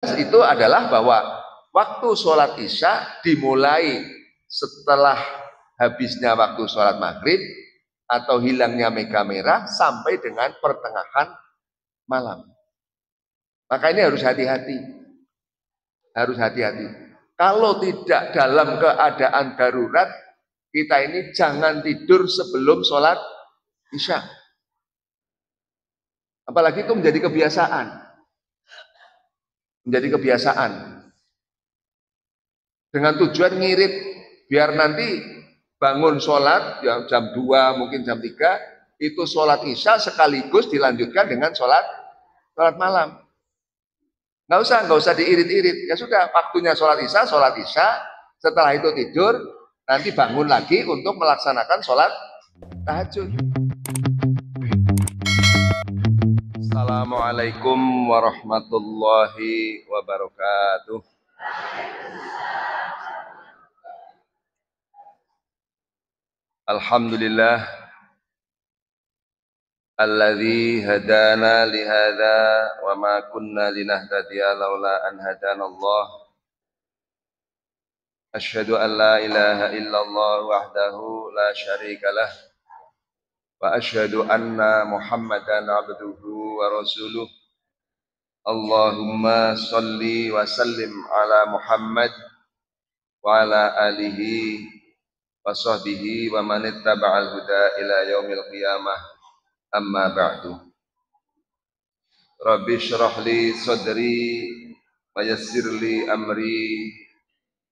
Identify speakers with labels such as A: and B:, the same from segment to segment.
A: itu adalah bahwa waktu sholat isya dimulai setelah habisnya waktu sholat maghrib atau hilangnya mega merah sampai dengan pertengahan malam. Maka ini harus hati-hati. Harus hati-hati. Kalau tidak dalam keadaan darurat, kita ini jangan tidur sebelum sholat isya. Apalagi itu menjadi kebiasaan. Menjadi kebiasaan. Dengan tujuan ngirit, biar nanti bangun sholat, ya jam 2, mungkin jam 3, itu sholat isya sekaligus dilanjutkan dengan sholat malam. Nggak usah diirit-irit. Ya sudah, waktunya sholat isya, setelah itu tidur, nanti bangun lagi untuk melaksanakan sholat tahajud. Assalamualaikum warahmatullahi wabarakatuh. Alhamdulillah alladzi hadana li hadza wa ma kunna linahtadiya laula an hadana Allah. Asyhadu an la ilaha illallah wahdahu la syarika lah wa asyhadu anna Muhammadan abduhu wa rasuluh. Allahumma shalli wa sallim ala Muhammad wa ala alihi wa sahbihi wa man ittaba'al huda ila yaumil qiyamah. Amma ba'du. Rabbi shrah li sadri wa yassir li amri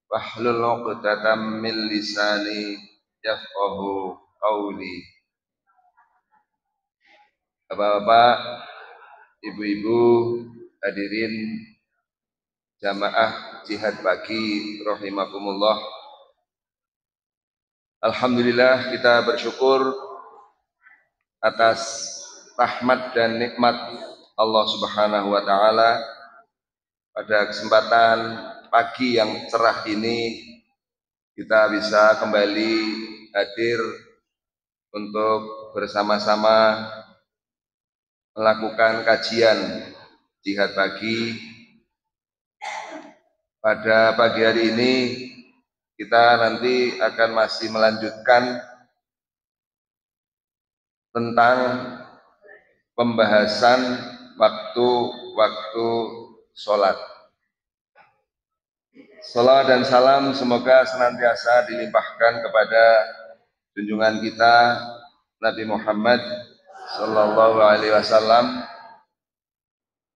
A: wahlul 'uqdatam min lisani yafqahu qawli. Bapak-bapak, ibu-ibu, hadirin jamaah jihad pagi rahimakumullah. Alhamdulillah, kita bersyukur atas rahmat dan nikmat Allah Subhanahu wa taala pada kesempatan pagi yang cerah ini kita bisa kembali hadir untuk bersama-sama melakukan kajian jihad pagi. Pada pagi hari ini kita nanti akan masih melanjutkan tentang pembahasan waktu-waktu sholat. Salawat dan salam semoga senantiasa dilimpahkan kepada junjungan kita Nabi Muhammad Sallallahu Alaihi Wasallam,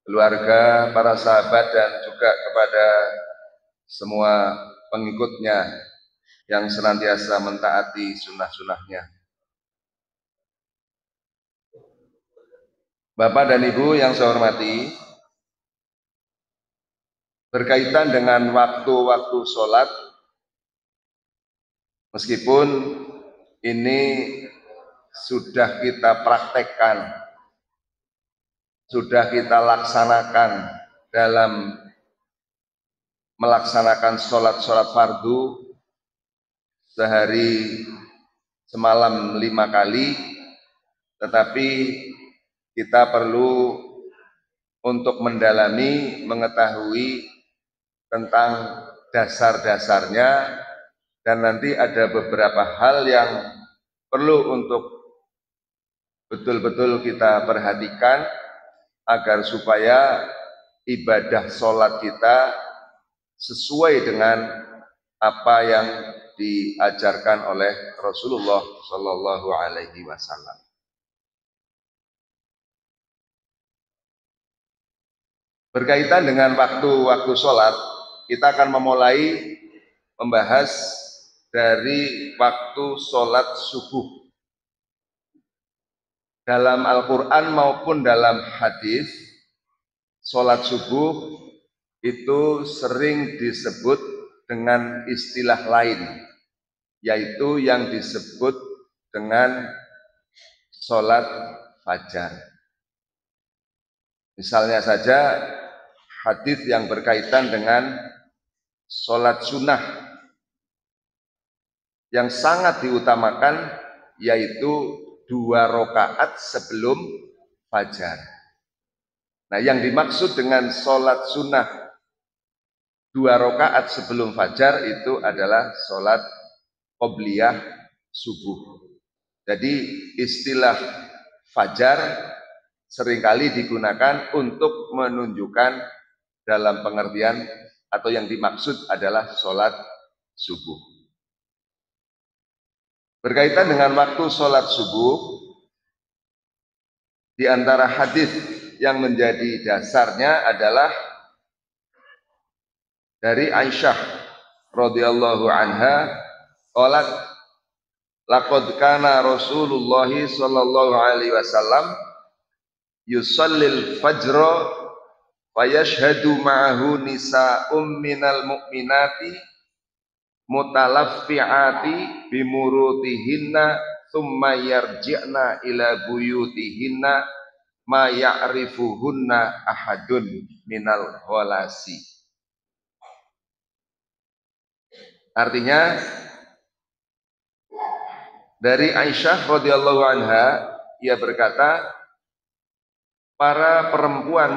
A: keluarga, para sahabat, dan juga kepada semua pengikutnya yang senantiasa mentaati sunnah-sunnahnya. Bapak dan Ibu yang saya hormati, berkaitan dengan waktu-waktu sholat, meskipun ini sudah kita praktekkan, sudah kita laksanakan dalam melaksanakan sholat fardu sehari semalam 5 kali, tetapi kita perlu untuk mendalami, mengetahui tentang dasar-dasarnya, dan nanti ada beberapa hal yang perlu untuk betul-betul kita perhatikan agar supaya ibadah sholat kita sesuai dengan apa yang diajarkan oleh Rasulullah Shallallahu Alaihi Wasallam. Berkaitan dengan waktu-waktu sholat, kita akan memulai membahas dari waktu sholat subuh. Dalam Al-Quran maupun dalam hadis, sholat subuh itu sering disebut dengan istilah lain, yaitu yang disebut dengan sholat fajar. Misalnya saja hadis yang berkaitan dengan sholat sunnah yang sangat diutamakan, yaitu 2 rakaat sebelum fajar. Nah, yang dimaksud dengan sholat sunnah 2 rakaat sebelum fajar itu adalah sholat qobliyah subuh. Jadi istilah fajar seringkali digunakan untuk menunjukkan dalam pengertian atau yang dimaksud adalah sholat subuh. Berkaitan dengan waktu sholat subuh, di antara hadis yang menjadi dasarnya adalah dari Aisyah radhiyallahu anha, qalat laqad kana Rasulullah sallallahu alaihi wasallam yusallil fajra wa yashhadu ma'ahu nisa'um minal mu'minati mutalaffi'ati bimurutihinna thumma yarji'na ila buyutihinna ma ya'rifuhunna ahadun minal ghalasi. Artinya dari Aisyah radhiyallahu anha, ia berkata, para perempuan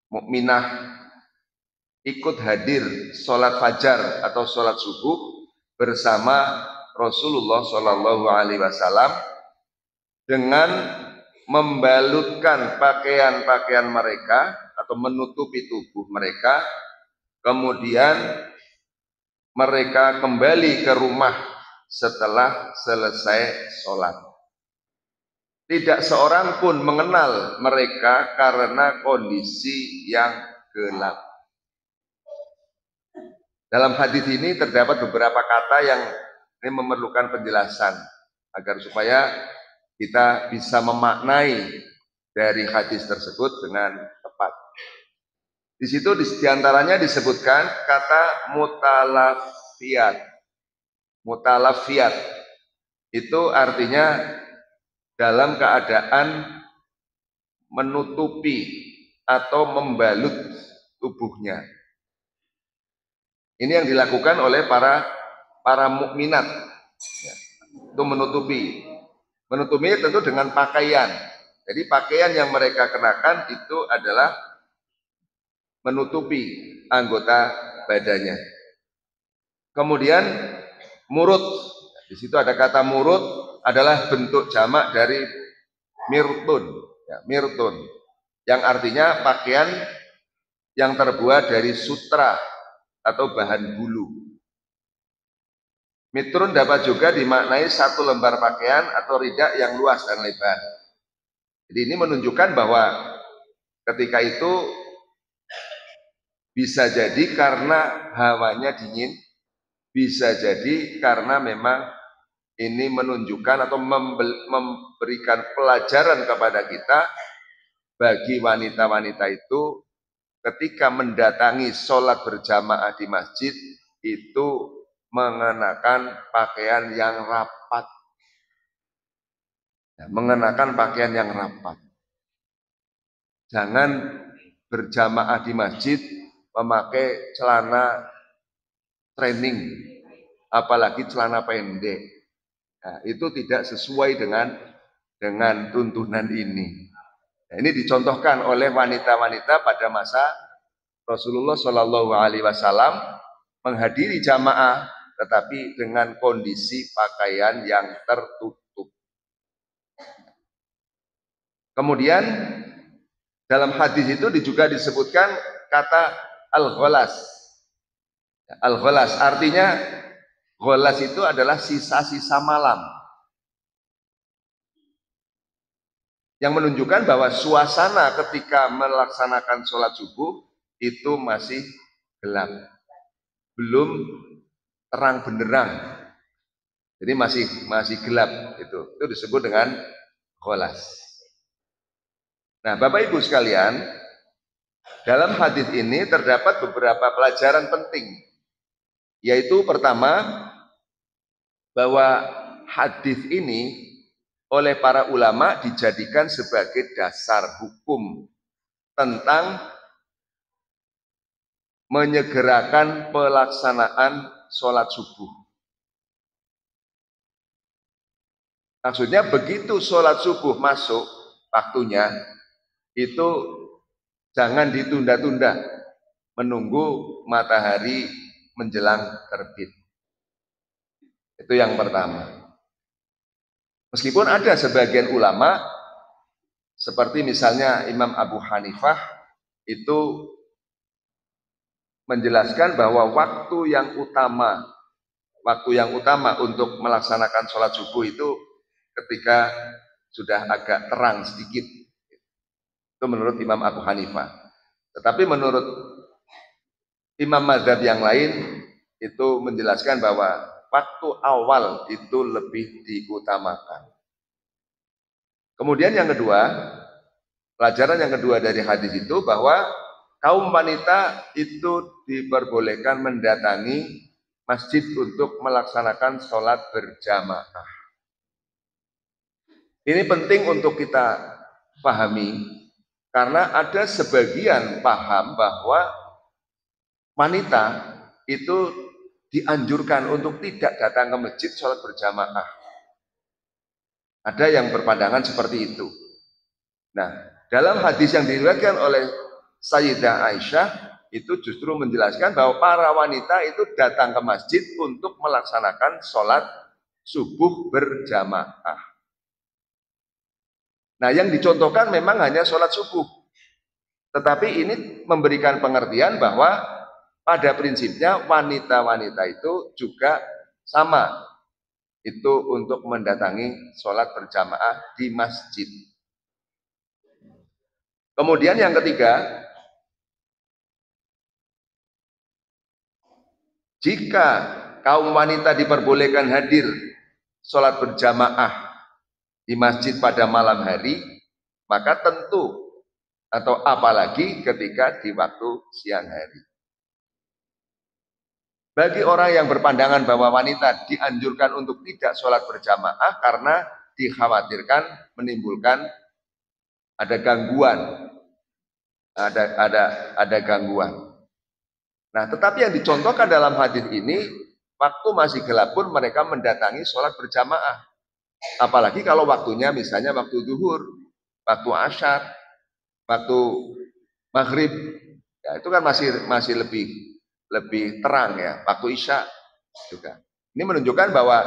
A: mukminah ikut hadir sholat fajar atau sholat subuh bersama Rasulullah Shallallahu Alaihi Wasallam dengan membalutkan pakaian-pakaian mereka atau menutupi tubuh mereka, kemudian mereka kembali ke rumah setelah selesai sholat. Tidak seorang pun mengenal mereka karena kondisi yang gelap. Dalam hadis ini terdapat beberapa kata yang ini memerlukan penjelasan agar supaya kita bisa memaknai dari hadis tersebut dengan tepat. Di situ diantaranya disebutkan kata mutalafiyat. Mutalafiyat itu artinya dalam keadaan menutupi atau membalut tubuhnya. Ini yang dilakukan oleh para mukminat, ya, itu menutupi tentu dengan pakaian. Jadi pakaian yang mereka kenakan itu adalah menutupi anggota badannya. Kemudian murut, di situ ada kata murut adalah bentuk jamak dari mirtun, ya, mirtun, yang artinya pakaian yang terbuat dari sutra atau bahan bulu. Mitrun dapat juga dimaknai satu lembar pakaian atau ridak yang luas dan lebar. Jadi ini menunjukkan bahwa ketika itu bisa jadi karena hawanya dingin, bisa jadi karena memang ini menunjukkan atau memberikan pelajaran kepada kita bagi wanita-wanita itu ketika mendatangi sholat berjamaah di masjid itu mengenakan pakaian yang rapat. Mengenakan pakaian yang rapat. Jangan berjamaah di masjid memakai celana training, apalagi celana pendek. Nah, itu tidak sesuai dengan tuntunan ini. Nah, ini dicontohkan oleh wanita-wanita pada masa Rasulullah Shallallahu Alaihi Wasallam menghadiri jamaah, tetapi dengan kondisi pakaian yang tertutup. Kemudian dalam hadis itu juga disebutkan kata al-ghalas. Al-ghalas artinya ghalas itu adalah sisa-sisa malam. Yang menunjukkan bahwa suasana ketika melaksanakan sholat subuh itu masih gelap, belum terang benderang, jadi masih gelap. Itu disebut dengan ghalas. Nah, Bapak Ibu sekalian, dalam hadis ini terdapat beberapa pelajaran penting, yaitu pertama bahwa hadis ini oleh para ulama dijadikan sebagai dasar hukum tentang menyegerakan pelaksanaan sholat subuh. Maksudnya begitu sholat subuh masuk waktunya, itu jangan ditunda-tunda menunggu matahari menjelang terbit. Itu yang pertama. Meskipun ada sebagian ulama seperti misalnya Imam Abu Hanifah itu menjelaskan bahwa waktu yang utama untuk melaksanakan sholat subuh itu ketika sudah agak terang sedikit. Itu menurut Imam Abu Hanifah. Tetapi menurut imam mazhab yang lain itu menjelaskan bahwa waktu awal itu lebih diutamakan. Kemudian yang kedua, pelajaran yang kedua dari hadis itu bahwa kaum wanita itu diperbolehkan mendatangi masjid untuk melaksanakan sholat berjamaah. Ini penting untuk kita pahami karena ada sebagian paham bahwa wanita itu dianjurkan untuk tidak datang ke masjid sholat berjamaah. Ada yang berpandangan seperti itu. Nah, dalam hadis yang diriwayatkan oleh Sayyidah Aisyah itu justru menjelaskan bahwa para wanita itu datang ke masjid untuk melaksanakan sholat subuh berjamaah. Nah, yang dicontohkan memang hanya sholat subuh. Tetapi ini memberikan pengertian bahwa pada prinsipnya wanita-wanita itu juga sama. Itu untuk mendatangi sholat berjamaah di masjid. Kemudian yang ketiga, jika kaum wanita diperbolehkan hadir sholat berjamaah di masjid pada malam hari, maka tentu atau apalagi ketika di waktu siang hari. Bagi orang yang berpandangan bahwa wanita dianjurkan untuk tidak sholat berjamaah karena dikhawatirkan menimbulkan ada gangguan, ada gangguan. Nah, tetapi yang dicontohkan dalam hadis ini, waktu masih gelap pun mereka mendatangi sholat berjamaah. Apalagi kalau waktunya misalnya waktu zuhur, waktu asyar, waktu maghrib, ya itu kan masih lebih terang ya, waktu isya juga. Ini menunjukkan bahwa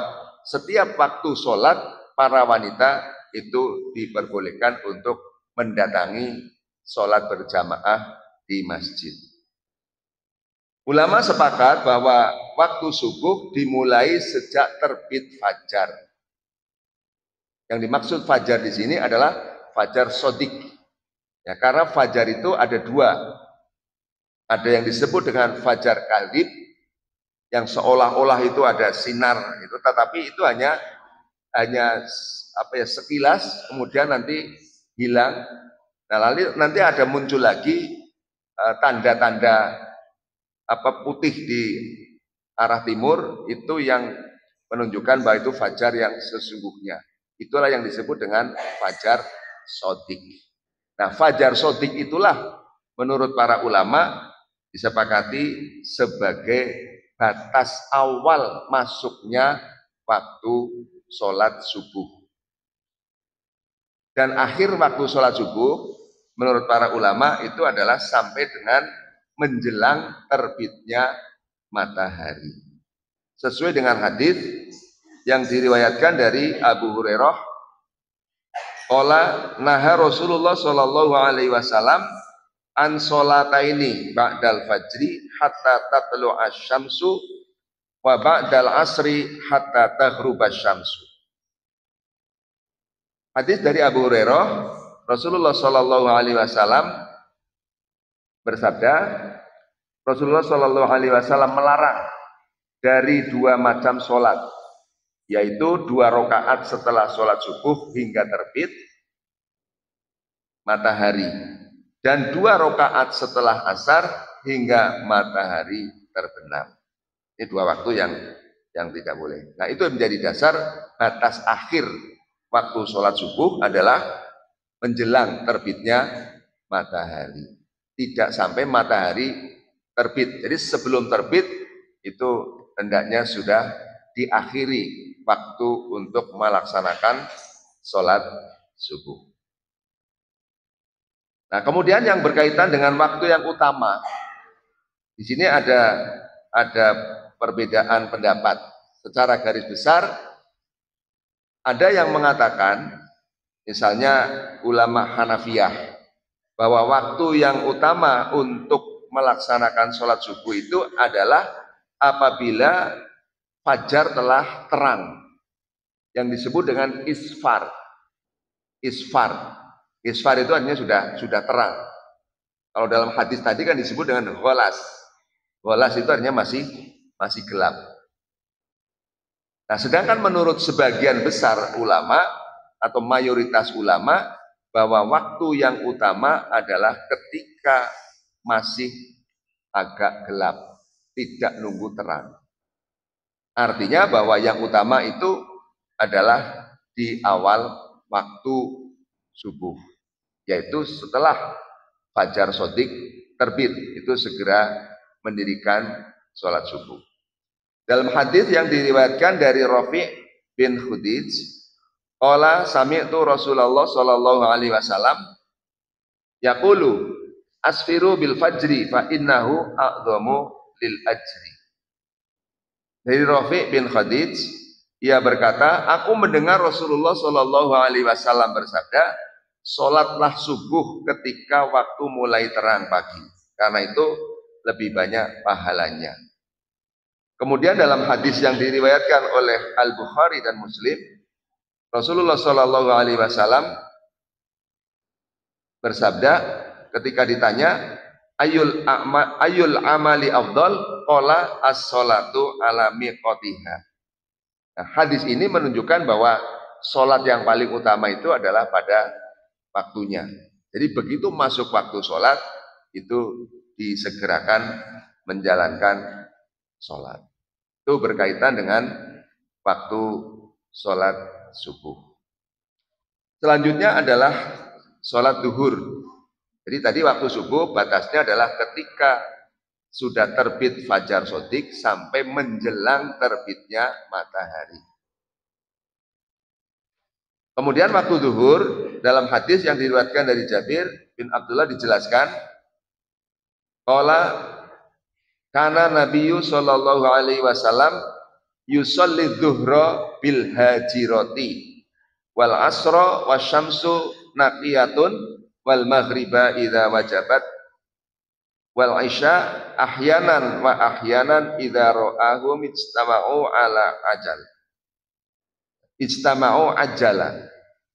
A: setiap waktu sholat para wanita itu diperbolehkan untuk mendatangi sholat berjamaah di masjid. Ulama sepakat bahwa waktu subuh dimulai sejak terbit fajar. Yang dimaksud fajar di sini adalah fajar sodik. Ya, karena fajar itu ada dua. Ada yang disebut dengan fajar kadhib, yang seolah-olah itu ada sinar itu, tetapi itu hanya sekilas, kemudian nanti hilang. Nah, lalu nanti ada muncul lagi tanda-tanda putih di arah timur, itu yang menunjukkan bahwa itu fajar yang sesungguhnya. Itulah yang disebut dengan fajar sodik. Nah, fajar sodik itulah menurut para ulama disepakati sebagai batas awal masuknya waktu sholat subuh. Dan akhir waktu sholat subuh menurut para ulama itu adalah sampai dengan menjelang terbitnya matahari. Sesuai dengan hadis yang diriwayatkan dari Abu Hurairah, qala naha Rasulullah sallallahu alaihi wasallam an sholataini ba'dal fajri hatta tatlu asy-syamsu wa ba'dal asri hatta taghruba asy-syamsu. Hadis dari Abu Hurairah, Rasulullah sallallahu alaihi wasallam bersabda, Rasulullah sallallahu alaihi wasallam melarang dari dua macam sholat, yaitu 2 rakaat setelah sholat subuh hingga terbit matahari, dan 2 rakaat setelah asar hingga matahari terbenam. Ini 2 waktu yang tidak boleh. Nah, itu menjadi dasar batas akhir waktu sholat subuh adalah menjelang terbitnya matahari. Tidak sampai matahari terbit. Jadi sebelum terbit itu hendaknya sudah diakhiri waktu untuk melaksanakan sholat subuh. Nah, kemudian yang berkaitan dengan waktu yang utama, Di sini ada perbedaan pendapat. Secara garis besar ada yang mengatakan, misalnya ulama Hanafiyah, bahwa waktu yang utama untuk melaksanakan sholat subuh itu adalah apabila fajar telah terang, yang disebut dengan isfar. Isfar itu artinya sudah terang. Kalau dalam hadis tadi kan disebut dengan gholas. Gholas itu artinya masih gelap. Nah, sedangkan menurut sebagian besar ulama atau mayoritas ulama, bahwa waktu yang utama adalah ketika masih agak gelap, tidak nunggu terang. Artinya bahwa yang utama itu adalah di awal waktu subuh, yaitu setelah fajar shodiq terbit, itu segera mendirikan sholat subuh. Dalam hadis yang diriwayatkan dari Rafi' bin Khudij, qala sami'tu Rasulullah sallallahu alaihi wasallam yaqulu asfiru bil fajri fa innahu a'dhamu lil ajri. Dari Rafi' bin Khudij, ia berkata, aku mendengar Rasulullah sallallahu alaihi wasallam bersabda, sholatlah subuh ketika waktu mulai terang pagi, karena itu lebih banyak pahalanya. Kemudian dalam hadis yang diriwayatkan oleh Al-Bukhari dan Muslim, Rasulullah Shallallahu Alaihi Wasallam bersabda ketika ditanya ayul amali afdal, qala as-sholatu ala miqatiha. Nah, hadis ini menunjukkan bahwa sholat yang paling utama itu adalah pada waktunya. Jadi begitu masuk waktu sholat, itu disegerakan menjalankan sholat. Itu berkaitan dengan waktu sholat subuh. Selanjutnya adalah sholat duhur. Jadi tadi waktu subuh batasnya adalah ketika sudah terbit fajar shodiq sampai menjelang terbitnya matahari. Kemudian waktu duhur dalam hadis yang diriwayatkan dari Jabir bin Abdullah dijelaskan, qala karena Nabi sallallahu alaihi wasallam yusolli dhuhra bil hajirati wal asra wasyamsu naqiyatun wal maghriba idza wajabat wal isya ahyanan wa ahyanan idza ra'ahum istama'u ajala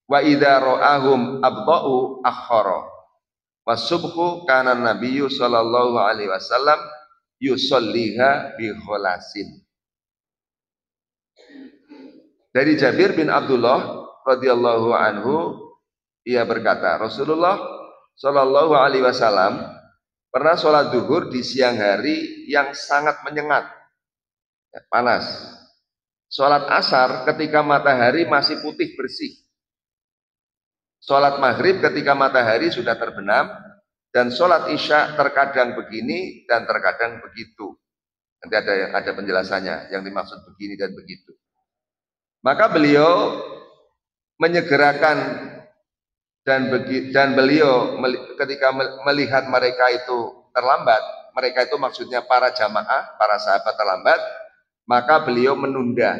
A: wa idza ra'ahum abda'u akhara wasubhu kana nabiyyu sallallahu alaihi wasallam yusolliha bi kholasin. Dari Jabir bin Abdullah radhiyallahu anhu, ia berkata, Rasulullah Shallallahu alaihi wasallam pernah sholat duhur di siang hari yang sangat menyengat, panas. Sholat asar ketika matahari masih putih bersih. Sholat maghrib ketika matahari sudah terbenam. Dan sholat isya terkadang begini dan terkadang begitu. Nanti ada penjelasannya yang dimaksud begini dan begitu. Maka beliau menyegerakan dan beliau ketika melihat mereka itu terlambat, mereka itu maksudnya para jamaah, para sahabat terlambat, maka beliau menunda.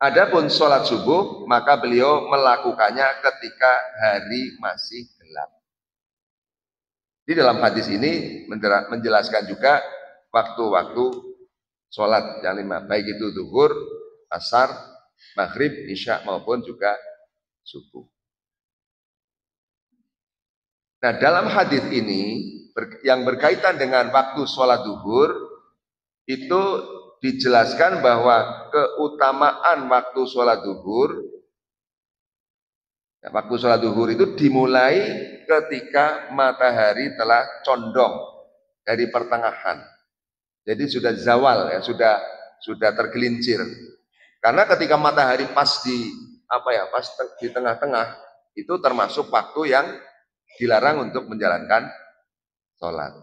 A: Adapun sholat subuh, maka beliau melakukannya ketika hari masih gelap. Di dalam hadis ini menjelaskan juga waktu-waktu sholat yang 5, baik itu zuhur, asar, maghrib, isya maupun juga subuh. Nah, dalam hadis ini yang berkaitan dengan waktu sholat zuhur itu dijelaskan bahwa keutamaan waktu sholat zuhur, waktu sholat zuhur itu dimulai ketika matahari telah condong dari pertengahan. Jadi sudah zawal ya, sudah tergelincir. Karena ketika matahari pas di tengah-tengah, itu termasuk waktu yang dilarang untuk menjalankan sholat.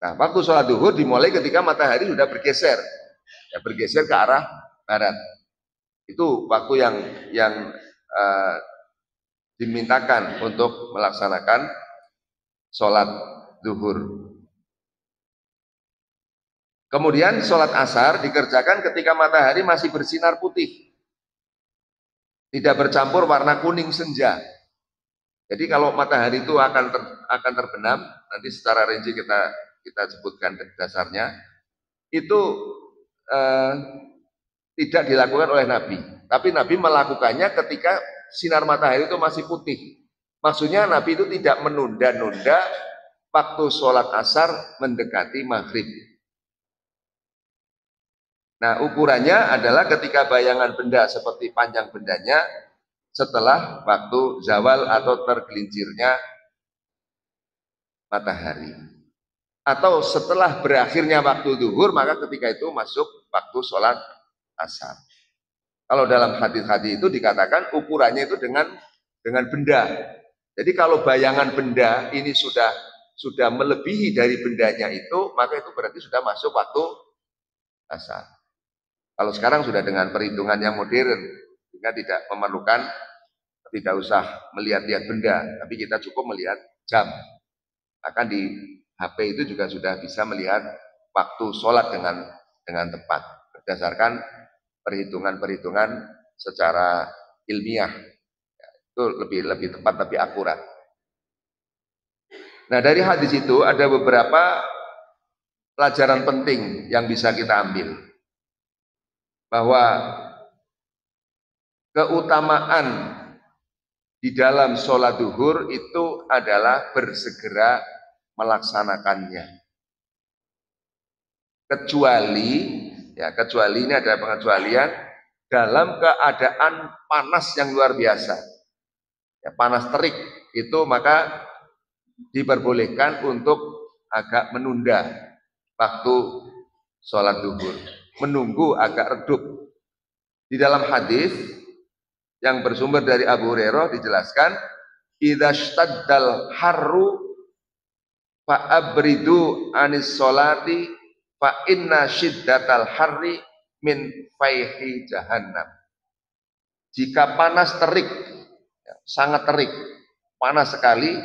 A: Nah, waktu sholat duhur dimulai ketika matahari sudah bergeser ke arah barat. Itu waktu yang dimintakan untuk melaksanakan sholat zuhur. Kemudian sholat asar dikerjakan ketika matahari masih bersinar putih, tidak bercampur warna kuning senja. Jadi kalau matahari itu akan terbenam, nanti secara rinci kita sebutkan dasarnya, itu tidak dilakukan oleh Nabi. Tapi Nabi melakukannya ketika sinar matahari itu masih putih. Maksudnya Nabi itu tidak menunda-nunda waktu sholat asar mendekati maghrib. Nah, ukurannya adalah ketika bayangan benda seperti panjang bendanya setelah waktu zawal atau tergelincirnya matahari. Atau setelah berakhirnya waktu zuhur, maka ketika itu masuk waktu sholat asar. Kalau dalam hadis-hadis itu dikatakan ukurannya itu dengan benda. Jadi kalau bayangan benda ini sudah melebihi dari bendanya itu, maka itu berarti sudah masuk waktu asar. Kalau sekarang sudah dengan perhitungan yang modern, sehingga tidak usah melihat-lihat benda, tapi kita cukup melihat jam. Bahkan di HP itu juga sudah bisa melihat waktu sholat dengan tepat, berdasarkan perhitungan-perhitungan secara ilmiah. Itu lebih tepat, lebih akurat. Nah, dari hadis itu ada beberapa pelajaran penting yang bisa kita ambil. Bahwa keutamaan di dalam sholat zuhur itu adalah bersegera melaksanakannya. Kecuali ini ada pengecualian dalam keadaan panas yang luar biasa. Ya, panas terik itu maka diperbolehkan untuk agak menunda waktu sholat zuhur, menunggu agak redup. Di dalam hadis yang bersumber dari Abu Hurairah dijelaskan, idza shtaddal harru fa abridu anis sholati fa inna shiddatal harri min faihi jahannam. Jika panas terik, sangat terik, panas sekali,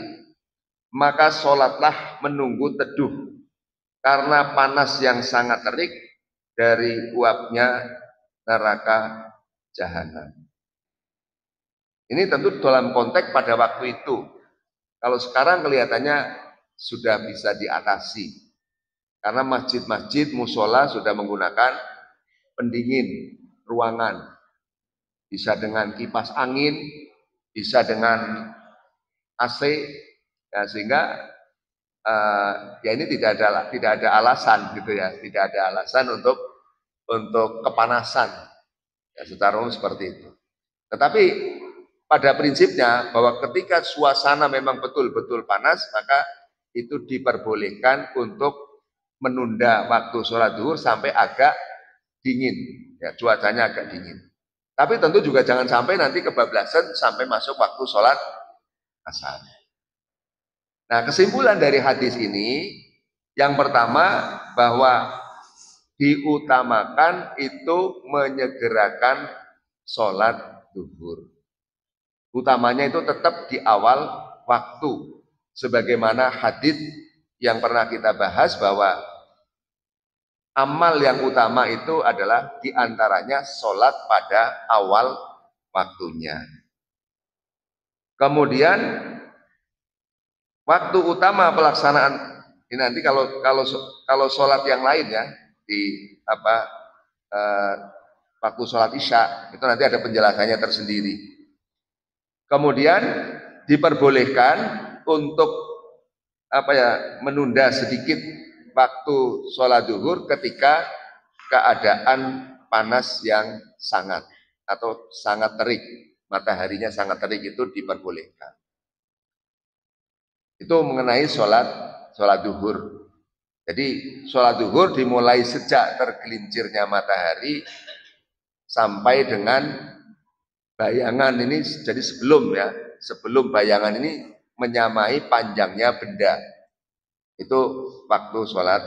A: maka sholatlah menunggu teduh, karena panas yang sangat terik dari uapnya neraka jahanam. Ini tentu dalam konteks pada waktu itu. Kalau sekarang kelihatannya sudah bisa diatasi, karena masjid-masjid musola sudah menggunakan pendingin ruangan, bisa dengan kipas angin, bisa dengan AC, ya, sehingga ya ini tidak ada alasan gitu ya, tidak ada alasan untuk kepanasan, ya, secara umum seperti itu. Tetapi pada prinsipnya bahwa ketika suasana memang betul-betul panas, maka itu diperbolehkan untuk menunda waktu sholat zuhur sampai agak dingin, ya, cuacanya agak dingin. Tapi tentu juga jangan sampai nanti kebablasan sampai masuk waktu sholat asar. Nah, kesimpulan dari hadis ini, yang pertama bahwa diutamakan itu menyegerakan sholat zuhur. Utamanya itu tetap di awal waktu, sebagaimana hadis yang pernah kita bahas bahwa amal yang utama itu adalah diantaranya sholat pada awal waktunya. Kemudian waktu utama pelaksanaan ini nanti kalau sholat yang lain ya di waktu sholat isya itu nanti ada penjelasannya tersendiri. Kemudian diperbolehkan untuk menunda sedikit waktu sholat zuhur ketika keadaan panas yang sangat atau sangat terik, mataharinya sangat terik, itu diperbolehkan. Itu mengenai sholat zuhur. Jadi sholat zuhur dimulai sejak tergelincirnya matahari sampai dengan bayangan ini, jadi sebelum bayangan ini menyamai panjangnya benda, itu waktu sholat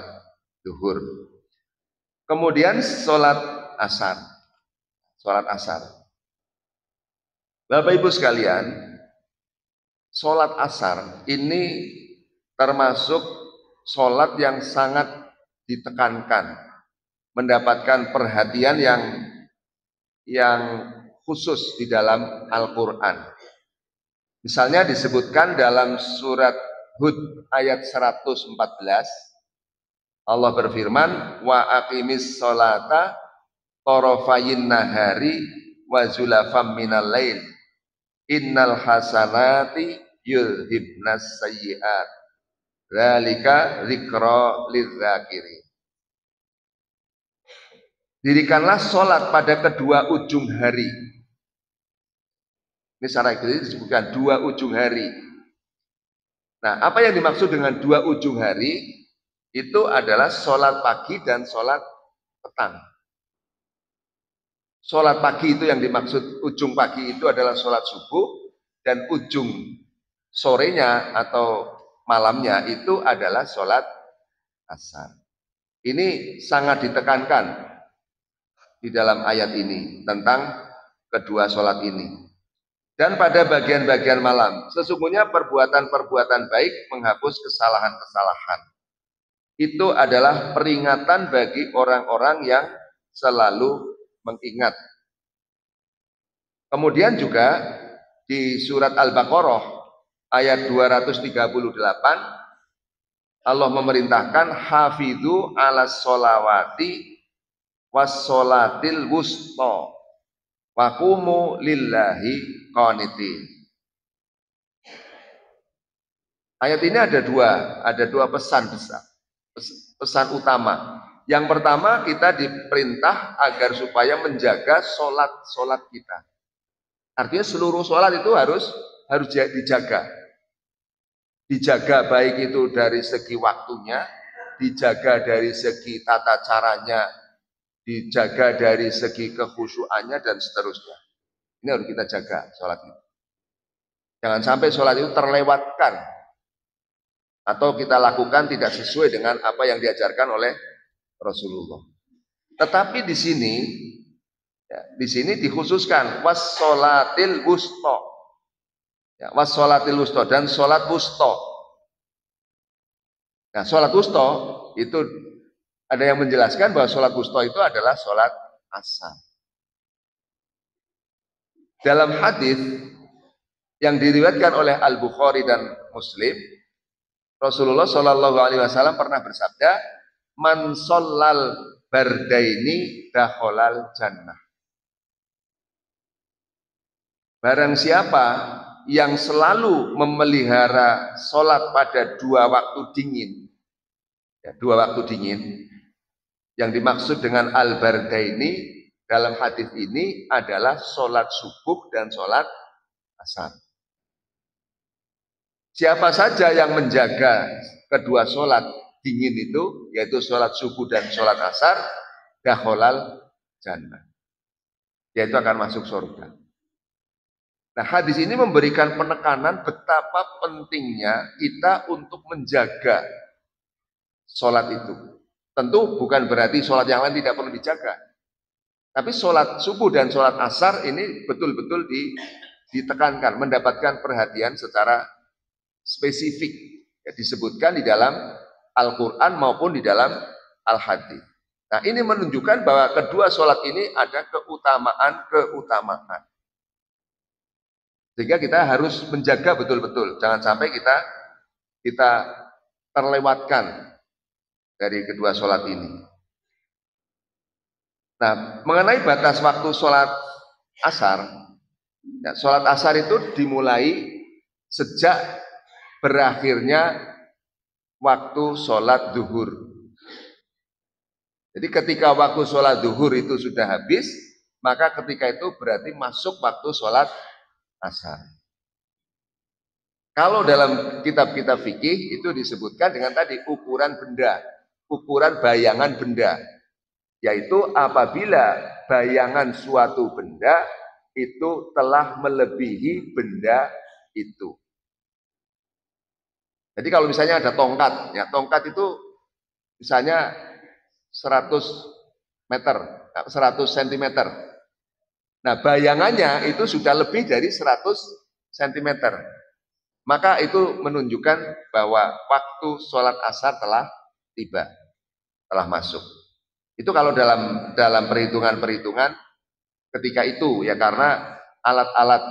A: zuhur. Kemudian sholat asar. Bapak Ibu sekalian, sholat asar ini termasuk sholat yang sangat ditekankan, mendapatkan perhatian yang khusus di dalam Al-Quran. Misalnya disebutkan dalam surat Hud ayat 114, Allah berfirman, wa aqimis sholata torofayin nahari wa zulafam minal lail innal hasanati yulhibnas sayyiat dzalika dzikra lidzakiri. Dirikanlah sholat pada kedua ujung hari. Ini secara disebutkan dua ujung hari. Nah, apa yang dimaksud dengan dua ujung hari? Itu adalah sholat pagi dan sholat petang. Sholat pagi itu yang dimaksud, ujung pagi itu adalah sholat subuh, dan ujung sorenya atau malamnya itu adalah sholat asar. Ini sangat ditekankan di dalam ayat ini tentang kedua sholat ini. Dan pada bagian-bagian malam, sesungguhnya perbuatan-perbuatan baik menghapus kesalahan-kesalahan. Itu adalah peringatan bagi orang-orang yang selalu mengingat. Kemudian juga di surat Al-Baqarah ayat 238, Allah memerintahkan hafidhu alas sholawati wassolatil wusta waqumu lillahi qanitin. Ayat ini ada dua pesan besar, pesan utama. Yang pertama, kita diperintah agar supaya menjaga sholat kita. Artinya seluruh sholat itu harus dijaga. Dijaga baik itu dari segi waktunya, dijaga dari segi tata caranya, dijaga dari segi kekhusyuannya, dan seterusnya. Ini harus kita jaga sholat itu. Jangan sampai sholat itu terlewatkan atau kita lakukan tidak sesuai dengan apa yang diajarkan oleh Rasulullah. Tetapi di sini dikhususkan wassolatil wusta, wassolatil wusta, dan sholat wusta. Nah, sholat wusta itu ada yang menjelaskan bahwa sholat wusta itu adalah sholat asar. Dalam hadis yang diriwayatkan oleh Al-Bukhari dan Muslim, Rasulullah Shallallahu Alaihi Wasallam pernah bersabda, "Man shollal bardaini dakhalal jannah." Barang siapa yang selalu memelihara sholat pada dua waktu dingin, dua waktu dingin, yang dimaksud dengan al-bardaini dalam hadis ini adalah sholat subuh dan sholat asar. Siapa saja yang menjaga kedua sholat dingin itu, yaitu sholat subuh dan sholat asar, dakhalal jannah, yaitu akan masuk surga. Nah, hadis ini memberikan penekanan betapa pentingnya kita untuk menjaga sholat itu. Tentu bukan berarti sholat yang lain tidak perlu dijaga. Tapi sholat subuh dan sholat asar ini betul-betul ditekankan, mendapatkan perhatian secara spesifik. Ya, disebutkan di dalam Al-Quran maupun di dalam Al-Hadis. Nah, ini menunjukkan bahwa kedua sholat ini ada keutamaan. Sehingga kita harus menjaga betul-betul. Jangan sampai kita terlewatkan dari kedua sholat ini. Nah, mengenai batas waktu sholat asar, ya, sholat asar itu dimulai sejak berakhirnya waktu sholat zuhur. Jadi ketika waktu sholat zuhur itu sudah habis, maka ketika itu berarti masuk waktu sholat asar. Kalau dalam kitab-kitab fikih itu disebutkan dengan tadi ukuran benda, ukuran bayangan benda, yaitu apabila bayangan suatu benda itu telah melebihi benda itu. Jadi kalau misalnya ada tongkat, ya tongkat itu misalnya 100 meter, 100 cm. Nah, bayangannya itu sudah lebih dari 100 cm. maka itu menunjukkan bahwa waktu sholat asar telah tiba, telah masuk. Itu kalau dalam perhitungan-perhitungan ketika itu ya, karena alat-alat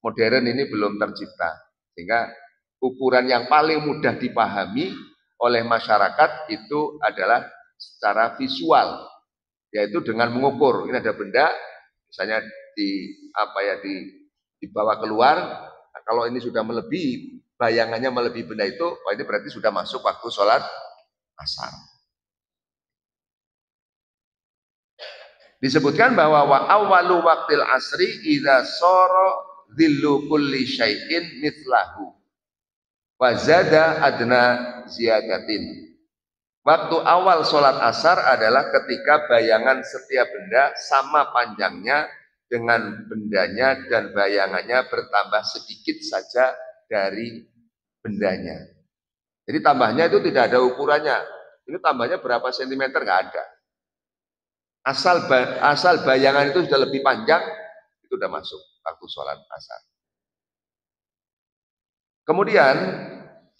A: modern ini belum tercipta, sehingga ukuran yang paling mudah dipahami oleh masyarakat itu adalah secara visual, yaitu dengan mengukur. Ini ada benda, misalnya dibawa keluar. Nah, kalau ini sudah melebihi, bayangannya melebihi benda itu, ini berarti sudah masuk waktu sholat asar. Disebutkan bahwa wa awwalu waqtil asri idza sara dhillu kulli syai'in mithlahu wa zada adna ziyadatin. Waktu awal sholat asar adalah ketika bayangan setiap benda sama panjangnya dengan bendanya dan bayangannya bertambah sedikit saja dari bendanya. Jadi tambahnya itu tidak ada ukurannya. Ini tambahnya berapa sentimeter, nggak ada. Asal bayangan itu sudah lebih panjang, itu sudah masuk waktu sholat asar. Kemudian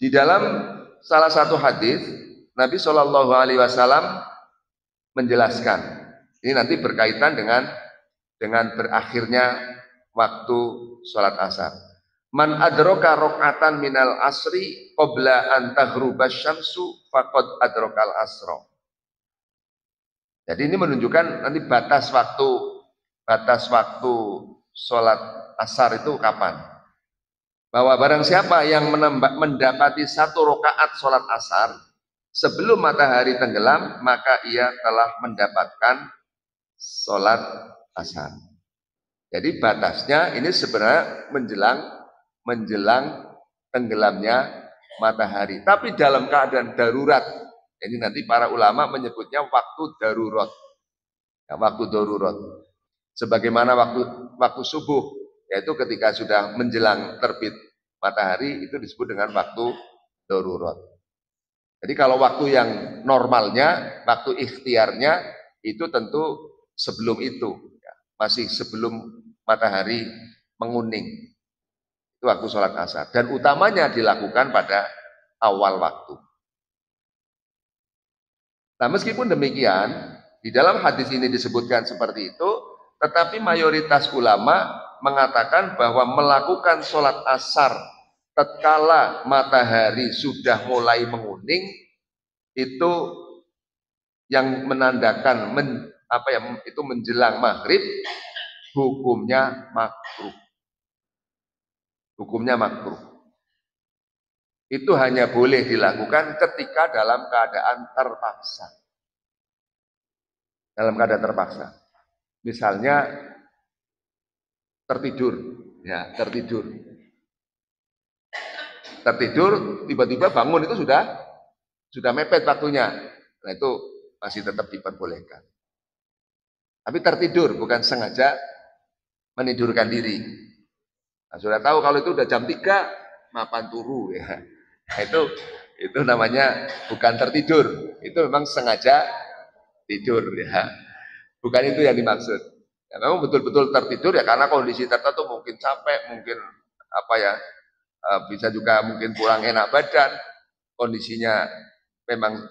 A: di dalam salah satu hadis Nabi Shallallahu Alaihi Wasallam menjelaskan, ini nanti berkaitan dengan berakhirnya waktu sholat asar. Man adroka rokatan minal asri qabla an taghruba syamsu faqad adrokal asro. Jadi ini menunjukkan nanti batas waktu sholat asar itu kapan. Bahwa barang siapa yang mendapati satu rakaat sholat asar sebelum matahari tenggelam, maka ia telah mendapatkan sholat asar. Jadi batasnya ini sebenarnya menjelang tenggelamnya matahari. Tapi dalam keadaan darurat, ini nanti para ulama menyebutnya waktu darurat. Ya, waktu darurat. Sebagaimana waktu subuh, yaitu ketika sudah menjelang terbit matahari, itu disebut dengan waktu darurat. Jadi kalau waktu yang normalnya, waktu ikhtiarnya, itu tentu sebelum itu, ya, masih sebelum matahari menguning. Itu waktu sholat asar. Dan utamanya dilakukan pada awal waktu. Nah, meskipun demikian, di dalam hadis ini disebutkan seperti itu, tetapi mayoritas ulama mengatakan bahwa melakukan sholat asar tatkala matahari sudah mulai menguning, itu yang menandakan itu menjelang maghrib, hukumnya makruh. Hukumnya makruh. Itu hanya boleh dilakukan ketika dalam keadaan terpaksa. Dalam keadaan terpaksa. Misalnya tertidur, ya, tertidur, tiba-tiba bangun itu sudah mepet waktunya. Nah, itu masih tetap diperbolehkan. Tapi tertidur, bukan sengaja menidurkan diri. Nah, sudah tahu kalau itu udah jam 3, mapan turu, ya. Nah, itu namanya bukan tertidur, itu memang sengaja tidur, ya. Bukan itu yang dimaksud. Ya, memang betul-betul tertidur ya karena kondisi tertentu, mungkin capek, mungkin bisa juga mungkin kurang enak badan, kondisinya memang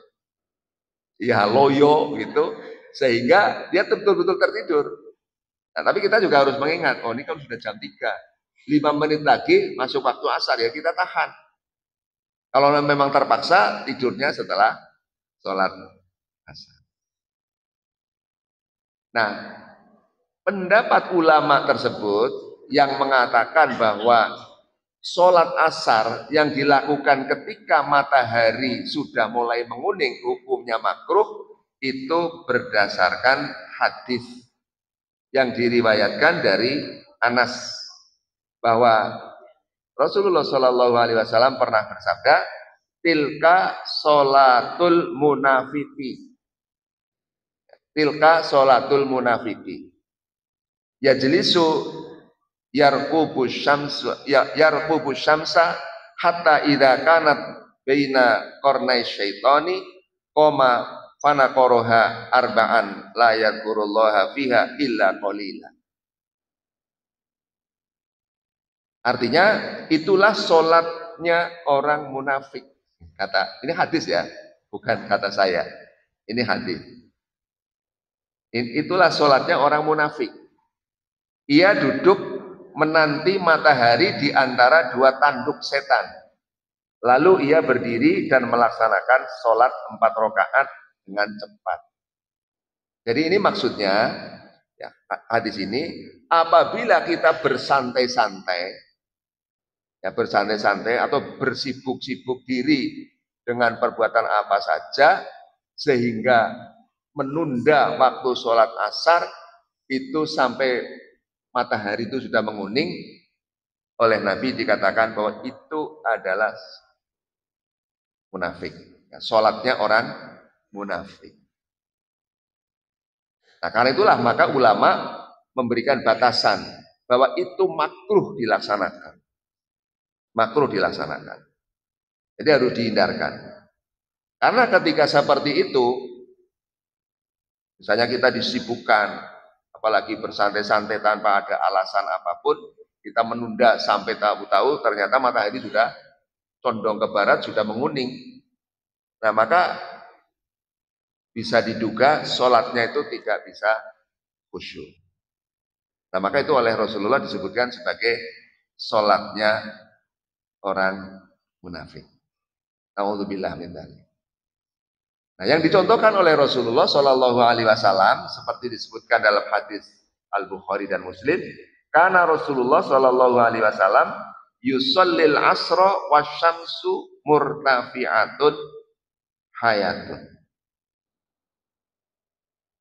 A: ya loyo gitu, sehingga dia betul-betul tertidur. Nah, tapi kita juga harus mengingat, ini kan sudah jam 3, 5 menit lagi masuk waktu asar, ya kita tahan. Kalau memang terpaksa, tidurnya setelah sholat asar. Nah, pendapat ulama tersebut yang mengatakan bahwa sholat asar yang dilakukan ketika matahari sudah mulai menguning hukumnya makruh, itu berdasarkan hadis yang diriwayatkan dari Anas, bahwa Rasulullah Shallallahu Alaihi Wasallam pernah bersabda, tilka sholatul munafiki, tilka sholatul munafiki, yajlisu yarqubu syamsa hatta idza kanat baina qarnai syaitani qoma fanaqaraha arba'an la yadhkurullaha fiha illa qalila. Artinya itulah sholatnya orang munafik. Kata ini hadis ya, bukan kata saya. Ini hadis. Itulah sholatnya orang munafik. Ia duduk menanti matahari di antara dua tanduk setan. Lalu ia berdiri dan melaksanakan sholat 4 rakaat dengan cepat. Jadi ini maksudnya, ya, hadis ini, apabila kita bersantai-santai, ya bersantai-santai atau bersibuk-sibuk diri dengan perbuatan apa saja, sehingga menunda waktu sholat asar itu sampai matahari itu sudah menguning, oleh Nabi dikatakan bahwa itu adalah munafik. Ya, sholatnya orang munafik. Nah karena itulah maka ulama memberikan batasan bahwa itu makruh dilaksanakan. Makruh dilaksanakan. Jadi harus dihindarkan. Karena ketika seperti itu, misalnya kita disibukkan, apalagi bersantai-santai tanpa ada alasan apapun, kita menunda sampai tahu-tahu ternyata matahari sudah condong ke barat, sudah menguning. Nah maka bisa diduga sholatnya itu tidak bisa khusyuk. Nah maka itu oleh Rasulullah disebutkan sebagai sholatnya orang munafik. Nauzubillah min dzalik. Nah yang dicontohkan oleh Rasulullah Shallallahu Alaihi Wasallam seperti disebutkan dalam hadis Al Bukhari dan Muslim, karena Rasulullah Shallallahu Alaihi Wasallam yusallil asra wasyamsu murtafi'atun hayatun.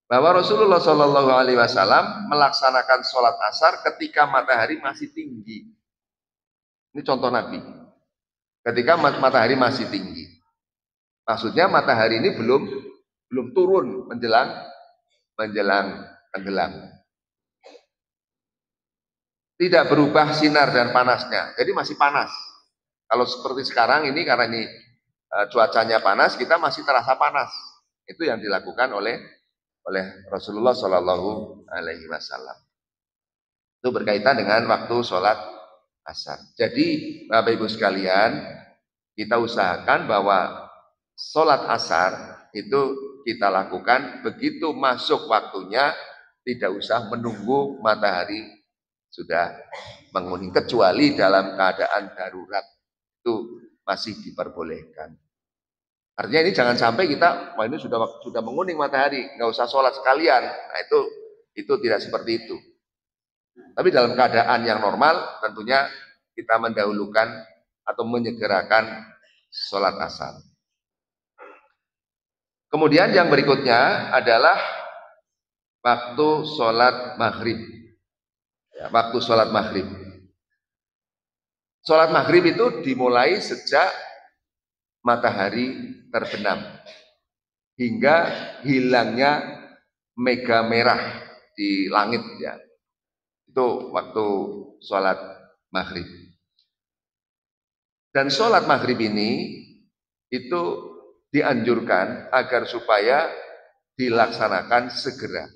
A: Bahwa Rasulullah Shallallahu Alaihi Wasallam melaksanakan sholat asar ketika matahari masih tinggi. Ini contoh Nabi. Ketika matahari masih tinggi, maksudnya matahari ini belum turun menjelang tenggelam. Tidak berubah sinar dan panasnya, jadi masih panas. Kalau seperti sekarang ini karena ini cuacanya panas, kita masih terasa panas. Itu yang dilakukan oleh Rasulullah Shallallahu Alaihi Wasallam. Itu berkaitan dengan waktu sholat asar. Jadi Bapak Ibu sekalian, kita usahakan bahwa sholat asar itu kita lakukan begitu masuk waktunya, tidak usah menunggu matahari sudah menguning, kecuali dalam keadaan darurat itu masih diperbolehkan. Artinya ini jangan sampai kita, wah ini sudah menguning matahari, nggak usah sholat sekalian. Nah itu tidak seperti itu. Tapi dalam keadaan yang normal, tentunya kita mendahulukan atau menyegerakan sholat asar. Kemudian yang berikutnya adalah waktu sholat maghrib. Ya, waktu sholat maghrib. Sholat maghrib itu dimulai sejak matahari terbenam hingga hilangnya mega merah di langit, ya. Itu waktu sholat maghrib. Dan sholat maghrib ini itu dianjurkan agar supaya dilaksanakan segera.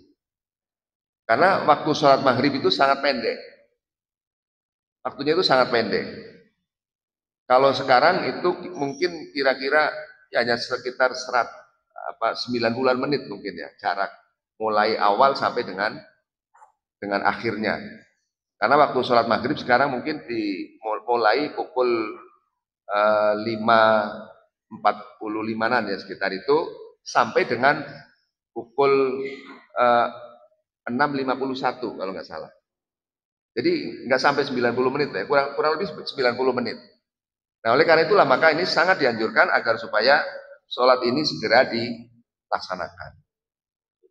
A: Karena waktu sholat maghrib itu sangat pendek. Waktunya itu sangat pendek. Kalau sekarang itu mungkin kira-kira ya hanya sekitar 90 menit mungkin ya, jarak mulai awal sampai dengan akhirnya. Karena waktu sholat maghrib sekarang mungkin dimulai pukul 5.45-an ya sekitar itu, sampai dengan pukul 6.51 kalau nggak salah. Jadi nggak sampai 90 menit ya, kurang lebih 90 menit. Nah oleh karena itulah maka ini sangat dianjurkan agar supaya sholat ini segera dilaksanakan.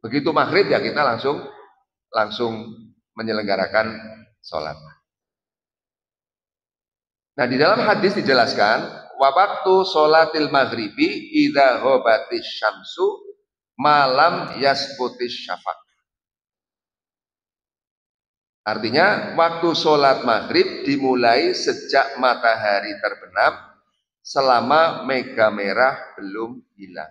A: Begitu maghrib ya kita langsung menyelenggarakan sholat. Nah di dalam hadis dijelaskan, waktu sholatil maghribi idza ghabatis syamsu malam yasbutis syafaq. Artinya waktu sholat maghrib dimulai sejak matahari terbenam selama mega merah belum hilang.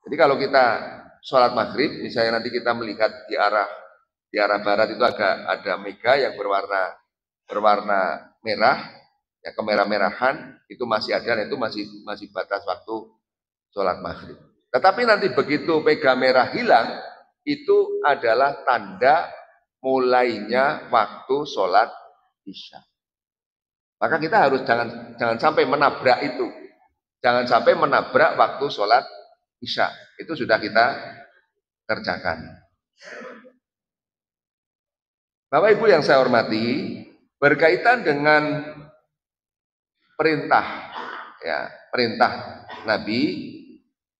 A: Jadi kalau kita sholat maghrib, misalnya nanti kita melihat di arah barat itu ada mega yang berwarna berwarna merah, ya kemerah-merahan itu masih ada, dan itu masih batas waktu sholat maghrib. Tetapi nanti begitu pega merah hilang, itu adalah tanda mulainya waktu sholat isya. Maka kita harus jangan sampai menabrak itu, jangan sampai menabrak waktu sholat isya. Itu sudah kita kerjakan. Bapak Ibu yang saya hormati, berkaitan dengan perintah, ya perintah Nabi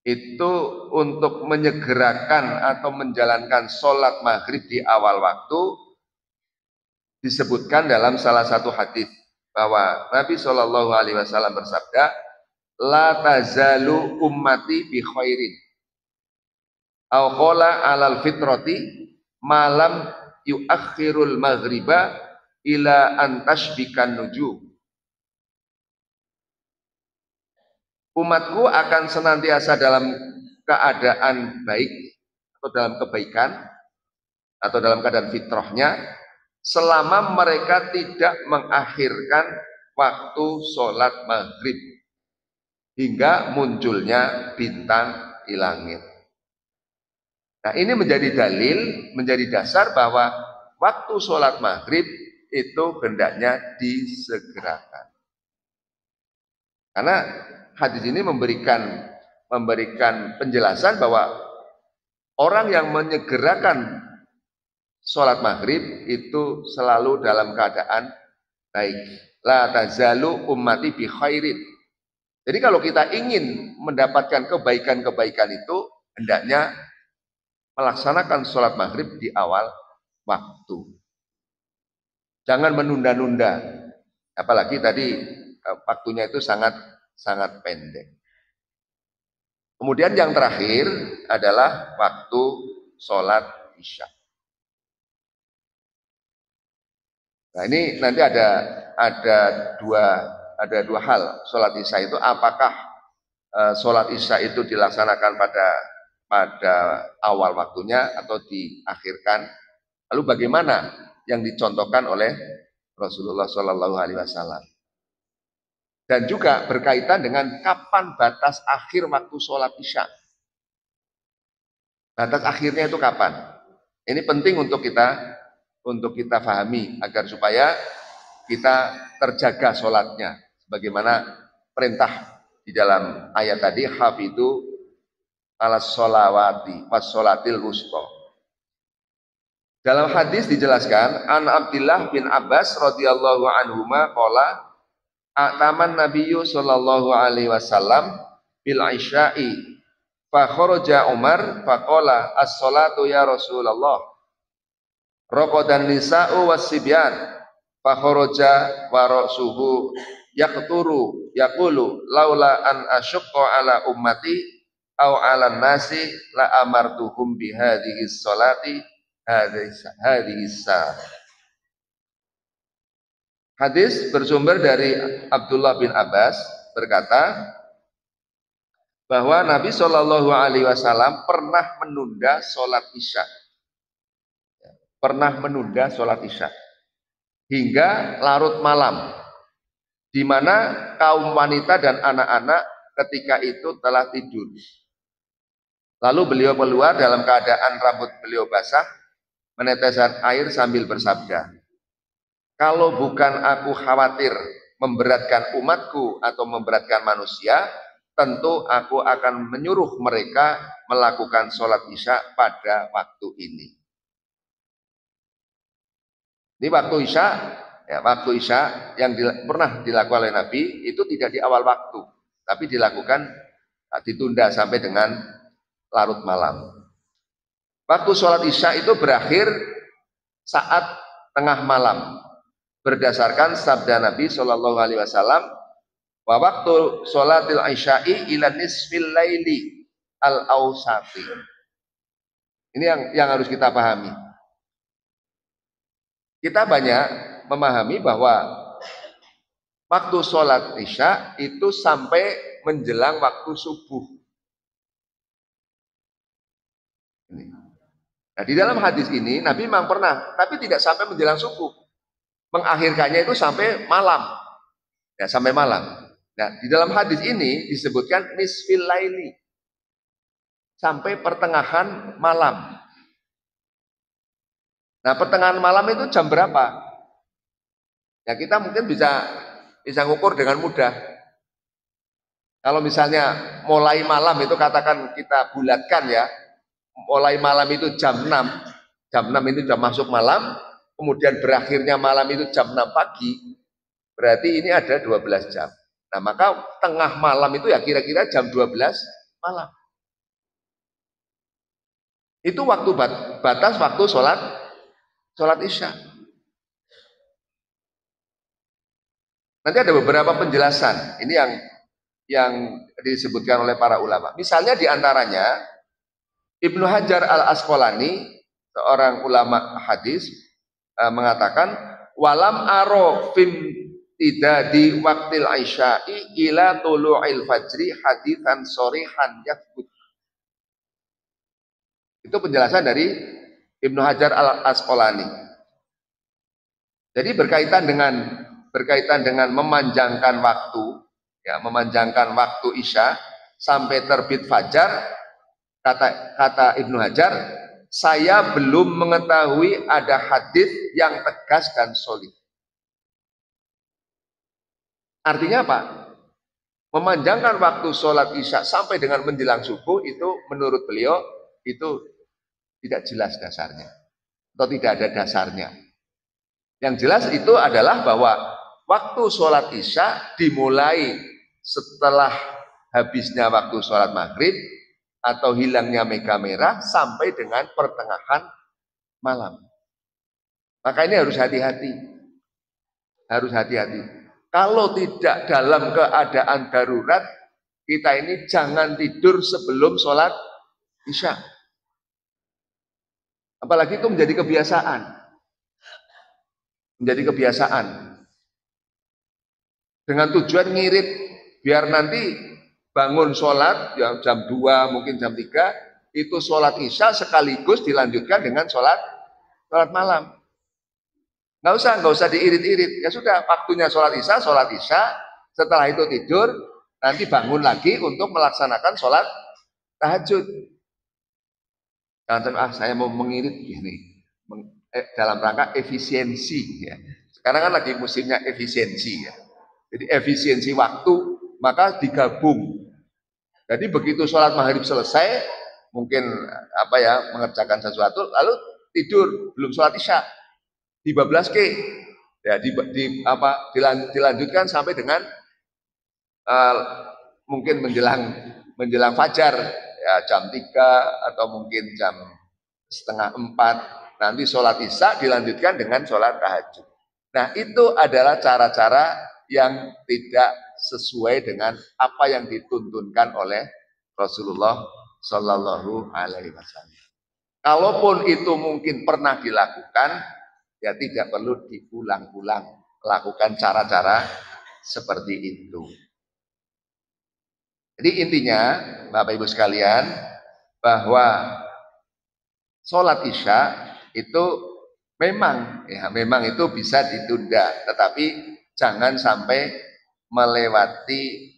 A: itu untuk menyegerakan atau menjalankan sholat maghrib di awal waktu, disebutkan dalam salah satu hadis bahwa Nabi Shallallahu Alaihi Wasallam bersabda, la tazalu ummati bi khairin, au qala alal fitrati malam yuakhirul maghriba ila antashbikan nujum. Umatku akan senantiasa dalam keadaan baik atau dalam kebaikan atau dalam keadaan fitrahnya selama mereka tidak mengakhirkan waktu sholat maghrib hingga munculnya bintang di langit. Nah, ini menjadi dalil, menjadi dasar bahwa waktu sholat maghrib itu hendaknya disegerakan. Karena hadis ini memberikan penjelasan bahwa orang yang menyegerakan sholat maghrib itu selalu dalam keadaan baik. La tazalu ummati bi khairin. Jadi kalau kita ingin mendapatkan kebaikan-kebaikan itu, hendaknya melaksanakan sholat maghrib di awal waktu. Jangan menunda-nunda. Apalagi tadi waktunya itu sangat pendek. Kemudian yang terakhir adalah waktu sholat isya. Nah, ini nanti ada dua hal sholat isya itu. Apakah sholat isya itu dilaksanakan pada awal waktunya atau diakhirkan? Lalu bagaimana yang dicontohkan oleh Rasulullah Shallallahu Alaihi Wasallam? Dan juga berkaitan dengan kapan batas akhir waktu sholat isya. Batas akhirnya itu kapan? Ini penting untuk kita pahami agar supaya kita terjaga sholatnya. Bagaimana perintah di dalam ayat tadi, hafidhu alas sholawati was sholatil wusta. Dalam hadis dijelaskan, an Abdullah bin Abbas radhiyallahu anhuma qala ataman nabiyyu sallallahu alaihi wasallam bil isya'i fa kharaja Umar fa qala as-salatu ya Rasulullah raqadan nisa'u was-sibyan fa kharaja wa ra'suhu yaqturu yaqulu laula an asyqa ala ummati au ala nasi la amartuhum bi hadhihi sholati hadhihi sa. Hadis bersumber dari Abdullah bin Abbas berkata bahwa Nabi Shallallahu Alaihi Wasallam pernah menunda sholat isya, hingga larut malam, di mana kaum wanita dan anak-anak ketika itu telah tidur. Lalu beliau keluar dalam keadaan rambut beliau basah, meneteskan air sambil bersabda, kalau bukan aku khawatir memberatkan umatku atau memberatkan manusia, tentu aku akan menyuruh mereka melakukan sholat isya pada waktu ini. Ini waktu isya yang pernah dilakukan oleh Nabi itu tidak di awal waktu, tapi ditunda sampai dengan larut malam. Waktu sholat isya itu berakhir saat tengah malam. Berdasarkan sabda Nabi Shallallahu Alaihi Wasallam, wa waktu sholatil isya'i ila nisfil laili al ausati. Ini yang harus kita pahami. Kita banyak memahami bahwa waktu sholat isya itu sampai menjelang waktu subuh. Nah, di dalam hadis ini Nabi memang pernah, tapi tidak sampai menjelang subuh. mengakhirkannya itu sampai malam. Ya, sampai malam. Nah, di dalam hadis ini disebutkan nisfil laili, sampai pertengahan malam. Nah, pertengahan malam itu jam berapa? Ya, kita mungkin bisa ngukur dengan mudah. Kalau misalnya mulai malam itu katakan kita bulatkan ya, mulai malam itu jam 6. Jam 6 itu jam masuk malam, kemudian berakhirnya malam itu jam 6 pagi. Berarti ini ada 12 jam. Nah, maka tengah malam itu ya kira-kira jam 12 malam. Itu waktu batas waktu sholat Isya. Nanti ada beberapa penjelasan. Ini yang disebutkan oleh para ulama. Misalnya diantaranya Ibnu Hajar al-Asqalani, seorang ulama hadis, mengatakan walam aro fim tidak di waktil isya'i ila tulu'il fajri hadithan sorihan yakbut. Itu penjelasan dari Ibnu Hajar al-Asqalani. Jadi berkaitan dengan memanjangkan waktu, ya, memanjangkan waktu Isya sampai terbit fajar, kata Ibnu Hajar, saya belum mengetahui ada hadis yang tegas dan solid. Artinya apa? Memanjangkan waktu sholat Isya sampai dengan menjelang subuh itu menurut beliau itu tidak jelas dasarnya atau tidak ada dasarnya. Yang jelas itu adalah bahwa waktu sholat Isya dimulai setelah habisnya waktu sholat maghrib atau hilangnya mega merah sampai dengan pertengahan malam. Maka ini harus hati-hati. Harus hati-hati. Kalau tidak dalam keadaan darurat, kita ini jangan tidur sebelum sholat Isya. Apalagi itu menjadi kebiasaan. Menjadi kebiasaan. Dengan tujuan ngirit, biar nanti bangun sholat, ya, jam 2, mungkin jam 3, itu sholat Isya sekaligus dilanjutkan dengan sholat malam. Nggak usah diirit-irit. Ya sudah, waktunya sholat Isya, setelah itu tidur, nanti bangun lagi untuk melaksanakan sholat tahajud. Jangan sampai, saya mau mengirit gini, dalam rangka efisiensi. Ya. Sekarang kan lagi musimnya efisiensi. Ya. Jadi efisiensi waktu, maka digabung. Jadi begitu sholat maghrib selesai, mungkin mengerjakan sesuatu, lalu tidur, belum sholat Isya. Dibablas ya, dilanjutkan sampai dengan mungkin menjelang fajar ya, jam 3 atau mungkin jam 3:30, nanti sholat Isya dilanjutkan dengan sholat tahajud. Nah, itu adalah cara-cara yang tidak sesuai dengan apa yang dituntunkan oleh Rasulullah Shallallahu Alaihi Wasallam. Kalaupun itu mungkin pernah dilakukan, ya tidak perlu diulang-ulang lakukan cara-cara seperti itu. Jadi intinya, Bapak Ibu sekalian, bahwa sholat Isya itu memang itu bisa ditunda, tetapi jangan sampai melewati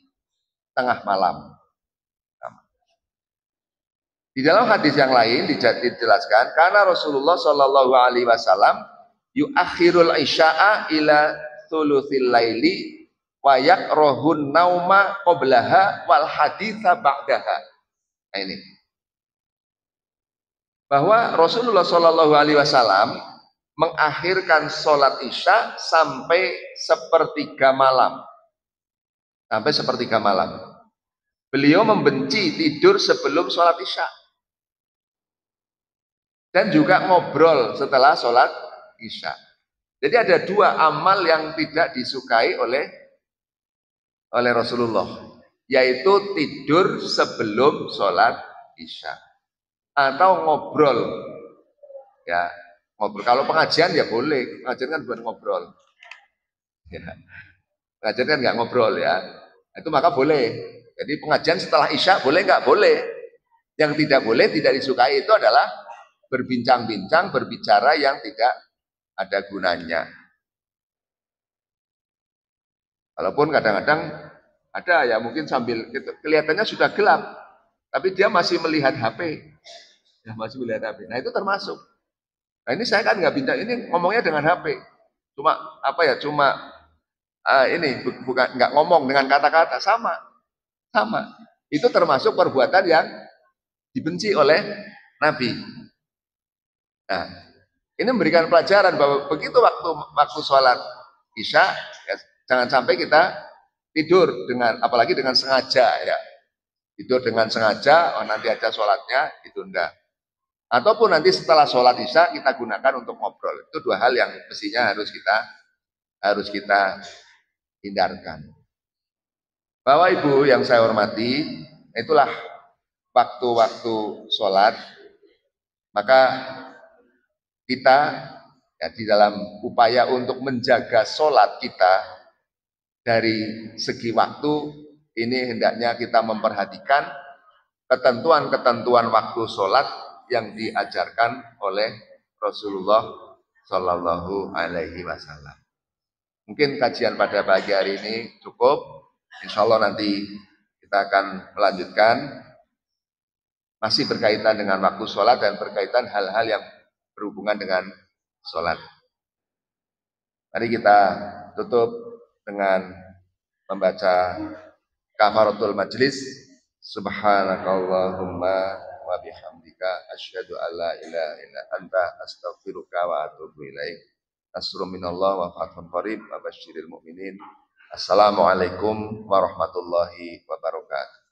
A: tengah malam. Di dalam hadis yang lain dijelaskan, karena Rasulullah Shallallahu Alaihi Wasallam yuakhirul isya'a ila thuluthil laili wa yakrahun nauma qablaha wal haditha ba'daha. Nah, ini bahwa Rasulullah Shallallahu Alaihi Wasallam mengakhirkan sholat Isya sampai sepertiga malam. Beliau membenci tidur sebelum sholat Isya dan juga ngobrol setelah sholat Isya. Jadi ada dua amal yang tidak disukai oleh Rasulullah, yaitu tidur sebelum sholat Isya atau ngobrol. Ya, ngobrol. Kalau pengajian ya boleh, pengajian kan bukan ngobrol. Ya. Pengajian kan nggak ngobrol ya, itu maka boleh. Jadi pengajian setelah Isya boleh nggak? Boleh. Yang tidak boleh, tidak disukai itu adalah berbincang-bincang, berbicara yang tidak ada gunanya. Walaupun kadang-kadang ada ya mungkin sambil kelihatannya sudah gelap, tapi dia masih melihat HP, ya masih melihat HP. Nah itu termasuk. Nah ini saya kan nggak bincang, ini ngomongnya dengan HP. Cuma apa ya? Cuma ini bukan nggak ngomong dengan kata-kata, sama. Itu termasuk perbuatan yang dibenci oleh Nabi. Nah, ini memberikan pelajaran bahwa begitu waktu sholat Isya, ya, jangan sampai kita tidur dengan apalagi dengan sengaja ya. Tidur dengan sengaja, oh nanti aja sholatnya ditunda. Ataupun nanti setelah sholat Isya kita gunakan untuk ngobrol. Itu dua hal yang mestinya harus kita hindarkan. Bapak Ibu yang saya hormati, itulah waktu-waktu sholat. Maka kita ya, di dalam upaya untuk menjaga sholat kita dari segi waktu ini hendaknya kita memperhatikan ketentuan-ketentuan waktu sholat yang diajarkan oleh Rasulullah Shallallahu Alaihi Wasallam. Mungkin kajian pada pagi hari ini cukup. Insya Allah nanti kita akan melanjutkan masih berkaitan dengan waktu sholat dan berkaitan hal-hal yang berhubungan dengan sholat. Mari kita tutup dengan membaca kafaratul majlis. Subhanakallahumma wa bihamdika asyhadu an la ilaha illa anta astaghfiruka wa atubu ilaik. Nasrun minallah wa fathun qarib wa basyiril mu'minin. Assalamualaikum warahmatullahi wabarakatuh.